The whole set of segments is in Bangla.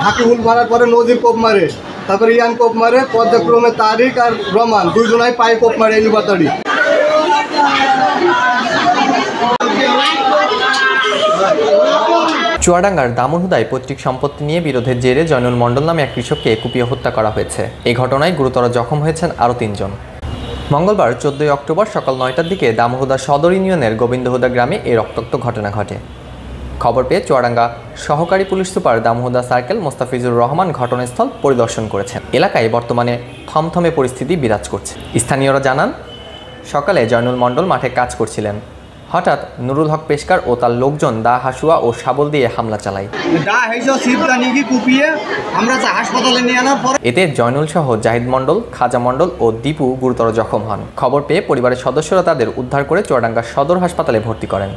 হাকিবুল মারার পরে নজির কোপ মারে, তারপরে ইয়ান কোপ মারে, পর্যায়ক্রমে তারিক আর রহমান দুইজনাই পায়ে কোপ মারে এলিবাতাড়ি। চুয়াডাঙ্গার দামুরহুদায় পৈতৃক সম্পত্তি নিয়ে বিরোধের জেরে জয়নুল মণ্ডল নামে এক কৃষককে কুপিয়ে হত্যা করা হয়েছে। এই ঘটনায় গুরুতর জখম হয়েছেন আরও ৩ জন। মঙ্গলবার 14 অক্টোবর সকাল 9টার দিকে দামুরহুদা সদর ইউনিয়নের গোবিন্দহুদা গ্রামে এই রক্তাক্ত ঘটনা ঘটে। খবর পেয়ে চুয়াডাঙ্গা সহকারী police super Damurhuda circle Mostafizur Rahman ঘটনাস্থল পরিদর্শন করেছেন। এলাকায় বর্তমানে থমথমে পরিস্থিতি বিরাজ করছে। স্থানীয়রা জানান, সকালে জয়নুল মণ্ডল মাঠে কাজ করছিলেন। হঠাৎ নুরুল হক পেশকার ও তার লোকজন দা হাসুয়া ও শাবল দিয়ে হামলা চালায়। এতে জয়নুল সহ জাহিদ মণ্ডল, খাজা মণ্ডল ও দীপু গুরুতর জখম হন। খবর পেয়ে পরিবারের সদস্যরা তাদের উদ্ধার করে চুয়াডাঙ্গা সদর হাসপাতালে ভর্তি করেন।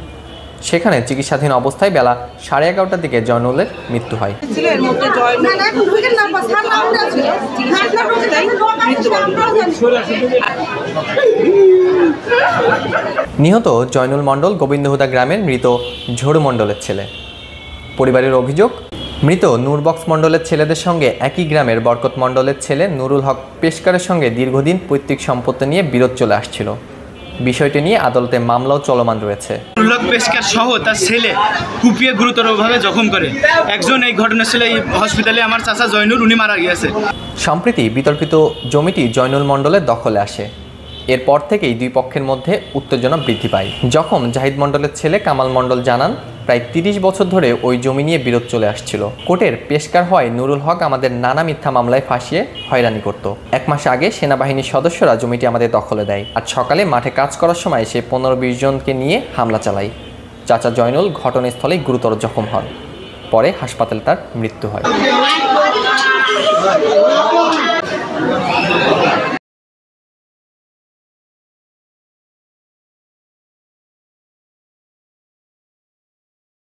সেখানে চিকিৎসাধীন অবস্থায় বেলা 11:30টার দিকে জয়নুলের মৃত্যু হয়। নিহত জয়নুল মণ্ডল গোবিন্দহুদা গ্রামের মৃত ঝড়ু মণ্ডলের ছেলে। পরিবারের অভিযোগ, মৃত নূরবক্স মণ্ডলের ছেলেদের সঙ্গে একই গ্রামের বরকত মণ্ডলের ছেলে নুরুল হক পেশকারের সঙ্গে দীর্ঘদিন পৈতৃক সম্পত্তি নিয়ে বিরোধ চলে আসছিল। বিষয়টি নিয়ে আদালতে মামলাও চলমান রয়েছে। নুরুল হক পেশকার সহ তার ছেলে কুপিয়ে গুরুতরভাবে জখম করে একজন এই ঘটনার ছেলে হসপিটালে আমার চাচা জয়নুল উনি মারা গিয়েছে। সম্প্রতি বিতর্কিত জমিটি জয়নুল মণ্ডলের দখলে আসে। এরপর থেকেই দুই পক্ষের মধ্যে উত্তেজনা বৃদ্ধি পায়। জখম জাহিদ মণ্ডলের ছেলে কামাল মণ্ডল জানান, প্রায় 30 বছর ধরে ওই জমি নিয়ে বিরোধ চলে আসছিল। কোর্টের পেশকার হয় নুরুল হক আমাদের নানা মিথ্যা মামলায় ফাঁসিয়ে হয়রানি করত। 1 মাস আগে সেনাবাহিনীর সদস্যরা জমিটি আমাদের দখলে দেয়। আর সকালে মাঠে কাজ করার সময় সে 15-20 জনকে নিয়ে হামলা চালায়। চাচা জয়নুল ঘটনাস্থলে গুরুতর জখম হন। পরে হাসপাতালে তার মৃত্যু হয়।